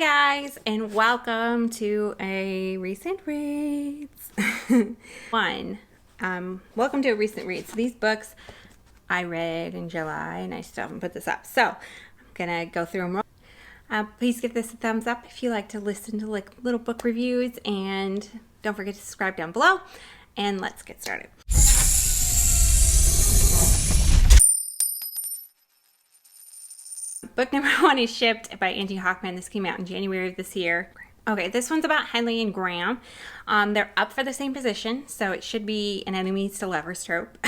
guys, and welcome to a recent reads. Welcome to a recent read. So these books I read in July, and I still haven't put this up. So I'm gonna go through them. Please give this a thumbs up if you like to listen to like little book reviews, and don't forget to subscribe down below. And let's get started. Book number 1 is Shipped by Angie Hockman. This came out in January of this year. Okay, this one's about Henley and Graham. They're up for the same position, so it should be an enemies to lovers trope.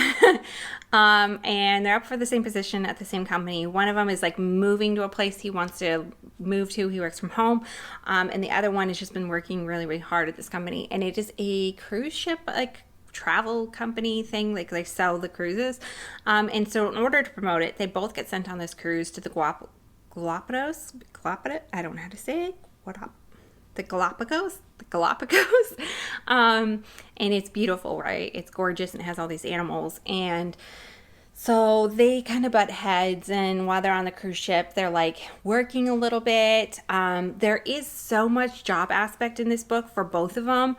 And they're up for the same position at the same company. One of them is like moving to a place he wants to move to. He works from home. And the other one has just been working really, really hard at this company. And it is a cruise ship, like travel company thing, like they sell the cruises. And so in order to promote it, they both get sent on this cruise to the Galapagos. I don't know how to say it. The Galapagos. And it's beautiful, right? It's gorgeous and it has all these animals. And so they kind of butt heads, and while they're on the cruise ship, they're like working a little bit. There is so much job aspect in this book for both of them.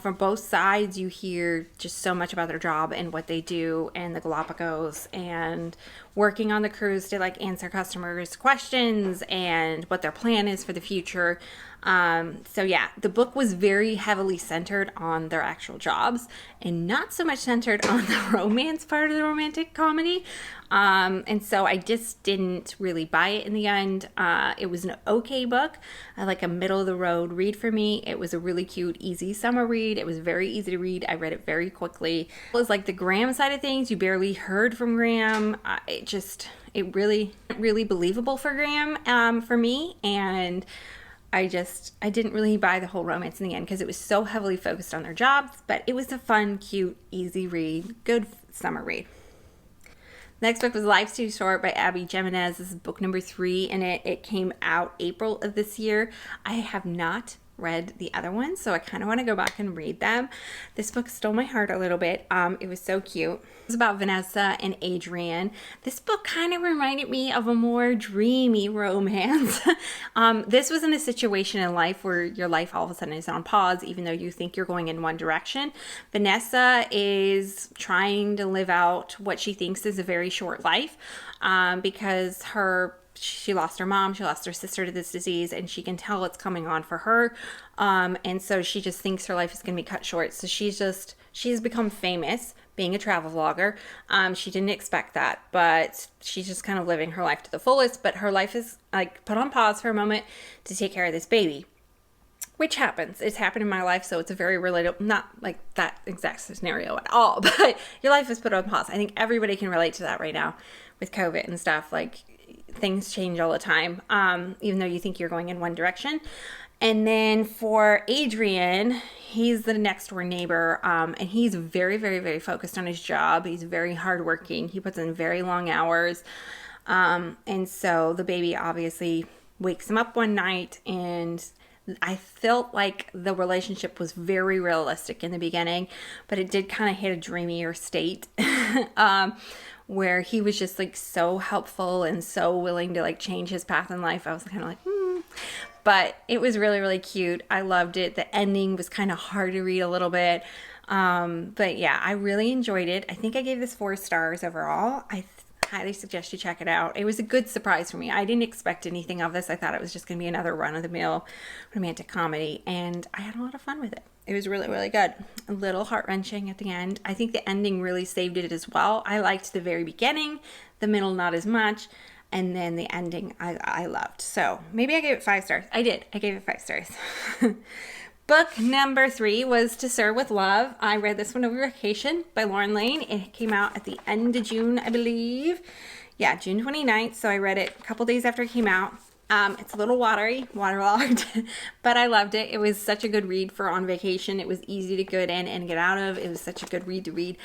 From both sides, you hear just so much about their job and what they do in the Galapagos, and working on the cruise to like answer customers' questions and what their plan is for the future. So yeah, the book was very heavily centered on their actual jobs and not so much centered on the romance part of the romantic comedy. And so I just didn't really buy it in the end. It was an okay book, like a middle of the road read for me. It was a really cute, easy summer read. It was very easy to read. I read it very quickly. It was like the Graham side of things. You barely heard from Graham. It really believable for Graham, for me. And I didn't really buy the whole romance in the end because it was so heavily focused on their jobs, but it was a fun, cute, easy read, good summer read. Next book was Life's Too Short by Jimenez. This is book number 3, and it came out April of this year. I have not read the other one, so I kind of want to go back and read them. This book stole my heart a little bit. It was so cute. It was about Vanessa and Adrian. This book kind of reminded me of a more dreamy romance. This was in a situation in life where your life all of a sudden is on pause, even though you think you're going in one direction. Vanessa is trying to live out what she thinks is a very short life, because she lost her mom, she lost her sister to this disease, and she can tell it's coming on for her. And so she just thinks her life is going to be cut short. So she's become famous being a travel vlogger. She didn't expect that, but she's just kind of living her life to the fullest. But her life is like put on pause for a moment to take care of this baby, which happens. It's happened in my life, so it's a very relatable, not like that exact scenario at all, but your life is put on pause. I think everybody can relate to that right now with COVID and stuff. Like, things change all the time, even though you think you're going in one direction. And then for Adrian, he's the next door neighbor, and he's very, very, very focused on his job. He's very hardworking. He puts in very long hours. And so the baby obviously wakes him up one night, and I felt like the relationship was very realistic in the beginning, but it did kind of hit a dreamier state. Where he was just like so helpful and so willing to like change his path in life. I was kind of like, But it was really, really cute. I loved it. The ending was kind of hard to read a little bit. But yeah, I really enjoyed it. I think I gave this 4 stars overall. I highly suggest you check it out. It was a good surprise for me. I didn't expect anything of this. I thought it was just going to be another run-of-the-mill romantic comedy, and I had a lot of fun with it. It was really, really good. A little heart-wrenching at the end. I think the ending really saved it as well. I liked the very beginning, the middle not as much, and then the ending I loved. So maybe I gave it 5 stars. I did. I gave it 5 stars. Book number 3 was To Sir With Love. I read this one over vacation by Lauren Layne. It came out at the end of June, I believe. Yeah, June 29th. So I read it a couple days after it came out. It's a little waterlogged, but I loved it. It was such a good read for on vacation. It was easy to get in and get out of. It was such a good read to read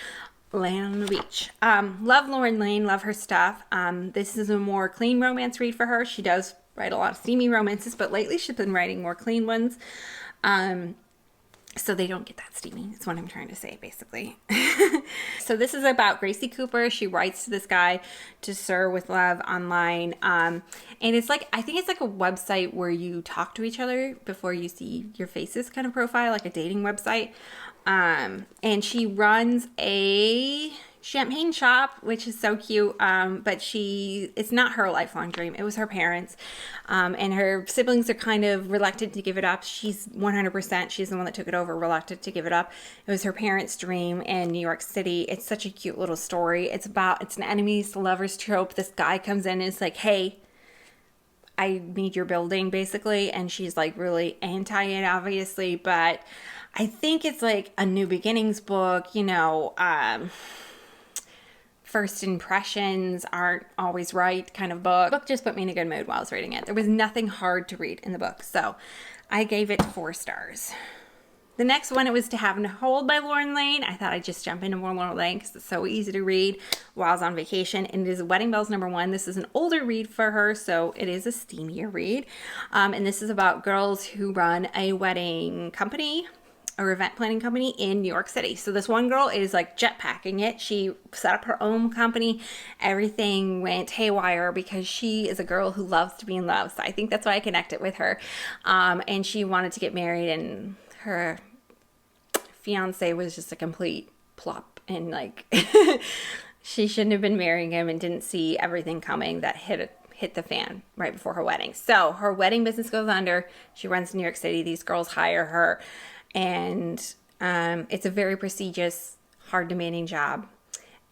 laying on the beach. Love Lauren Layne, love her stuff. This is a more clean romance read for her. She does write a lot of steamy romances, but lately she's been writing more clean ones. so they don't get that steamy. That's what I'm trying to say, basically. So this is about Gracie Cooper. She writes to this guy, to Sir with Love online. And it's like, I think it's like a website where you talk to each other before you see your faces kind of profile, like a dating website. And she runs a champagne shop, which is so cute. But it's not her lifelong dream. It was her parents. And her siblings are kind of reluctant to give it up. She's 100%, she's the one that took it over, reluctant to give it up. It was her parents' dream in New York City. It's such a cute little story. It's an enemies to lovers trope. This guy comes in and is like, hey, I need your building, basically. And she's like really anti it, obviously. But I think it's like a new beginnings book, first impressions aren't always right kind of book. The book just put me in a good mood while I was reading it. There was nothing hard to read in the book, so I gave it 4 stars. The next one, it was To Have and Hold by Lauren Layne. I thought I'd just jump into more Lauren Layne because it's so easy to read while I was on vacation. And it is Wedding Bells #1. This is an older read for her, so it is a steamier read. And this is about girls who run a wedding company or event planning company in New York City. So this one girl is like jetpacking it. She set up her own company. Everything went haywire because she is a girl who loves to be in love. So I think that's why I connected with her. And she wanted to get married, and her fiance was just a complete plop, and like she shouldn't have been marrying him and didn't see everything coming that hit the fan right before her wedding. So her wedding business goes under. She runs New York City. These girls hire her. And it's a very prestigious, hard demanding job.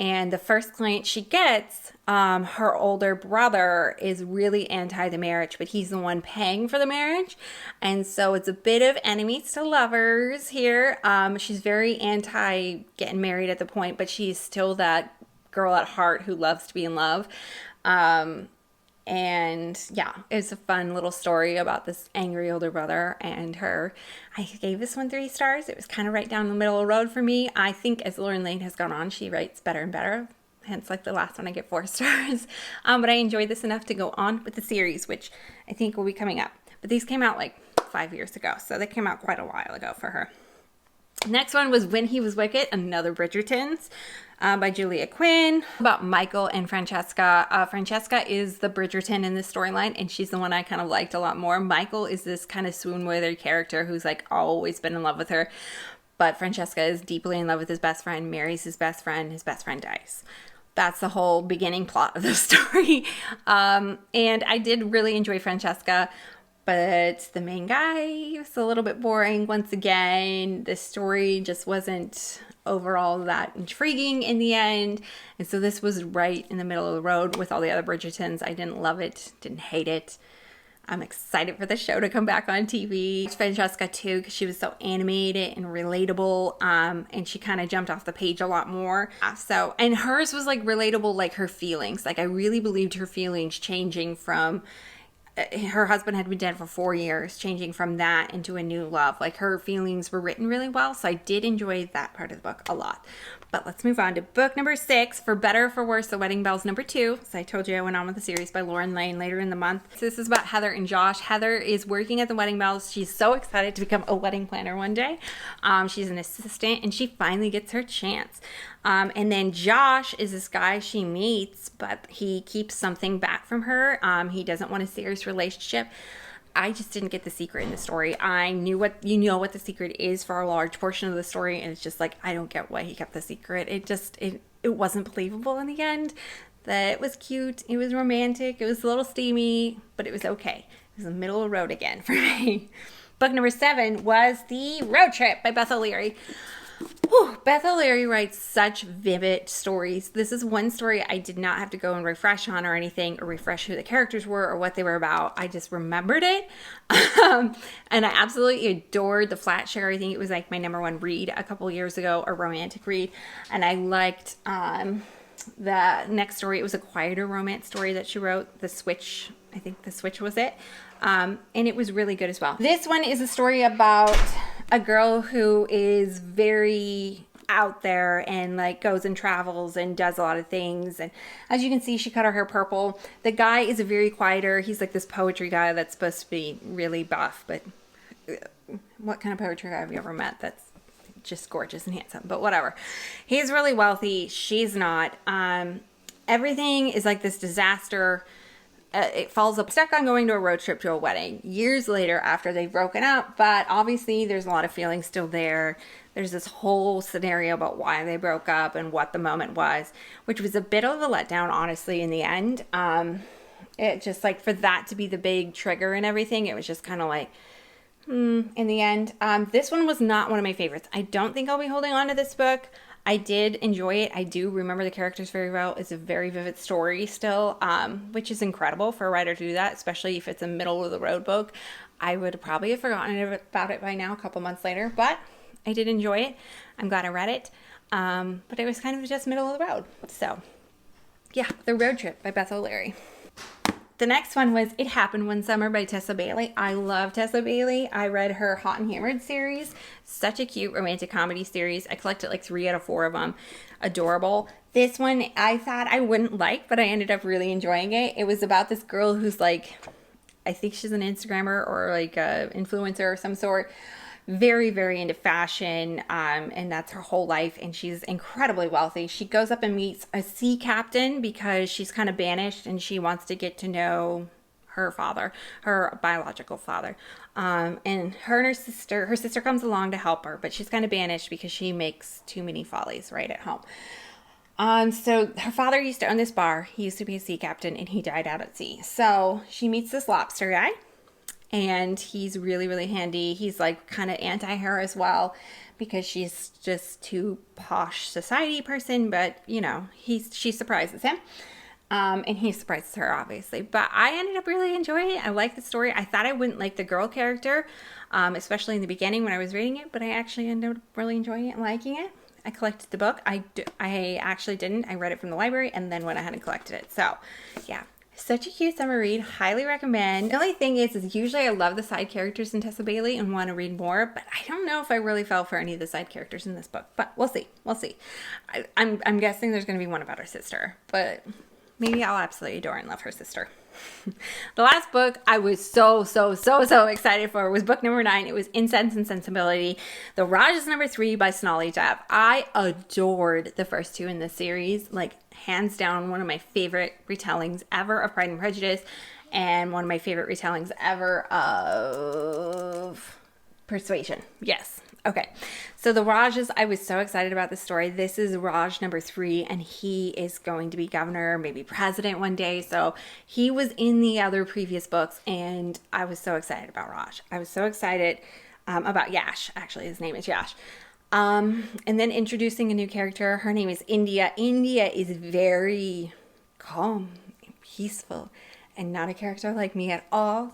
And the first client she gets, her older brother is really anti the marriage, but he's the one paying for the marriage. And so it's a bit of enemies to lovers here. She's very anti getting married at the point, but she's still that girl at heart who loves to be in love. And yeah, it's a fun little story about this angry older brother and her. I gave this one 3 stars. It was kind of right down the middle of the road for me. I think as Lauren Layne has gone on, she writes better and better. Hence, like the last one, I get 4 stars. But I enjoyed this enough to go on with the series, which I think will be coming up. But these came out like 5 years ago, so they came out quite a while ago for her. Next one was When He Was Wicked, another Bridgertons, by Julia Quinn, about Michael and Francesca. Francesca is the Bridgerton in this storyline, and she's the one I kind of liked a lot more. Michael is this kind of swoon-worthy character who's like always been in love with her, but Francesca is deeply in love with his best friend, marries his best friend dies. That's the whole beginning plot of the story. And I did really enjoy Francesca, but the main guy was a little bit boring once again. The story just wasn't overall that intriguing in the end. And so this was right in the middle of the road with all the other Bridgertons. I didn't love it, didn't hate it. I'm excited for the show to come back on TV. Francesca too, because she was so animated and relatable, and she kind of jumped off the page a lot more. And hers was like relatable, like her feelings. Like I really believed her feelings changing from her husband had been dead for 4 years, changing from that into a new love. Like her feelings were written really well, so I did enjoy that part of the book a lot. But let's move on to book number 6, For Better or For Worse, The Wedding Bells #2. So I told you I went on with the series by Lauren Layne later in the month. So this is about Heather and Josh. Heather is working at the Wedding Bells. She's so excited to become a wedding planner one day. She's an assistant, and she finally gets her chance. And then Josh is this guy she meets, but he keeps something back from her. He doesn't want a serious relationship. I just didn't get the secret in the story. I knew what the secret is for a large portion of the story, and it's just like, I don't get why he kept the secret. It wasn't believable in the end. That it was cute, it was romantic, it was a little steamy, but it was okay. It was the middle of the road again for me. Book number 7 was The Road Trip by Beth O'Leary. Whew, Beth O'Leary writes such vivid stories. This is one story I did not have to go and refresh on or anything, or refresh who the characters were or what they were about. I just remembered it. And I absolutely adored the flat share. I think it was like my #1 read a couple years ago, a romantic read. And I liked the next story. It was a quieter romance story that she wrote, The Switch. I think The Switch was it. And it was really good as well. This one is a story about a girl who is very out there and like goes and travels and does a lot of things. And as you can see, she cut her hair purple. The guy is a very quieter. He's like this poetry guy that's supposed to be really buff, but what kind of poetry have you ever met that's just gorgeous and handsome? But whatever. He's really wealthy. She's not. Everything is like this disaster. It falls up, stuck on going to a road trip to a wedding years later after they've broken up, but obviously there's a lot of feelings still there. There's this whole scenario about why they broke up and what the moment was, which was a bit of a letdown, honestly, in the end. It just like, for that to be the big trigger and everything, it was just kind of like, in the end. This one was not one of my favorites. I don't think I'll be holding on to this book. I did enjoy it. I do remember the characters very well. It's a very vivid story still, which is incredible for a writer to do that, especially if it's a middle of the road book. I would probably have forgotten about it by now, a couple months later, but I did enjoy it. I'm glad I read it. But it was kind of just middle of the road. So yeah, The Road Trip by Beth O'Leary. The next one was It Happened One Summer by Tessa Bailey. I love Tessa Bailey. I read her Hot and Hammered series. Such a cute romantic comedy series. I collected like 3 out of 4 of them. Adorable. This one I thought I wouldn't like, but I ended up really enjoying it. It was about this girl who's like, I think she's an Instagrammer or like a influencer of some sort. Very, very into fashion, and that's her whole life, and she's incredibly wealthy. She goes up and meets a sea captain because she's kind of banished, and she wants to get to know her father, her biological father. And her sister comes along to help her, but she's kind of banished because she makes too many follies right at home. So her father used to own this bar. He used to be a sea captain, and he died out at sea. So she meets this lobster guy. And he's really, really handy. He's like kind of anti her as well because she's just too posh society person. But, you know, she surprises him. And he surprises her, obviously. But I ended up really enjoying it. I like the story. I thought I wouldn't like the girl character, especially in the beginning when I was reading it. But I actually ended up really enjoying it and liking it. I collected the book. I actually didn't. I read it from the library and then went ahead and collected it. So, yeah. Such a cute summer read. Highly recommend. The only thing is usually I love the side characters in Tessa Bailey and want to read more, but I don't know if I really fell for any of the side characters in this book. But we'll see. We'll see. I'm guessing there's going to be one about her sister, but maybe I'll absolutely adore and love her sister. The last book I was so excited for was book number 9. It was Incense and Sensibility. The Raj is number 3 by Sonali. I adored the first 2 in this series. Like, hands down, one of my favorite retellings ever of Pride and Prejudice, and one of my favorite retellings ever of Persuasion. Yes. Okay. So the Rajas, I was so excited about this story. This is Raj number 3, and he is going to be governor, maybe president one day. So he was in the other previous books, and I was so excited about Raj. I was so excited about Yash. Actually, his name is Yash. And then introducing a new character. Her name is India. India is very calm and peaceful and not a character like me at all.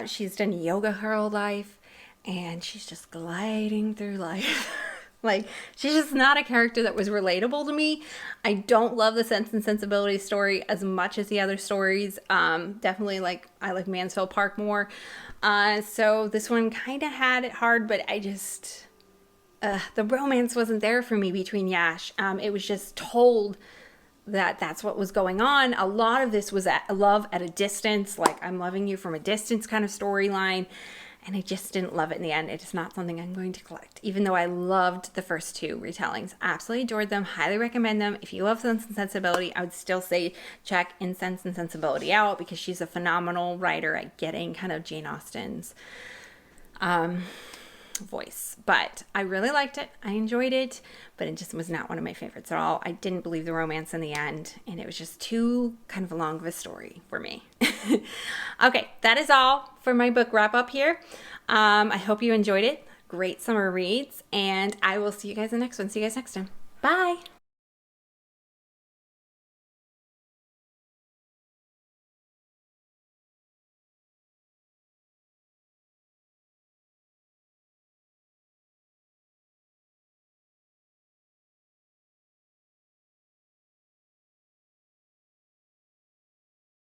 She's done yoga her whole life. And she's just gliding through life. Like, she's just not a character that was relatable to me. I don't love the Sense and Sensibility story as much as the other stories. Definitely, like, I like Mansfield Park more. So this one kind of had it hard, but I just... the romance wasn't there for me between Yash. It was just told that that's what was going on. A lot of this was love at a distance. Like, I'm loving you from a distance kind of storyline. And I just didn't love it in the end. It is not something I'm going to collect. Even though I loved the first 2 retellings. Absolutely adored them. Highly recommend them. If you love Sense and Sensibility, I would still say check Incense and Sensibility out because she's a phenomenal writer at getting kind of Jane Austen's voice. But I really liked it. I enjoyed it. But it just was not one of my favorites at all. I didn't believe the romance in the end. And it was just too kind of long of a story for me. Okay, that is all for my book wrap up here. I hope you enjoyed it. Great summer reads. And I will see you guys in the next one. See you guys next time. Bye.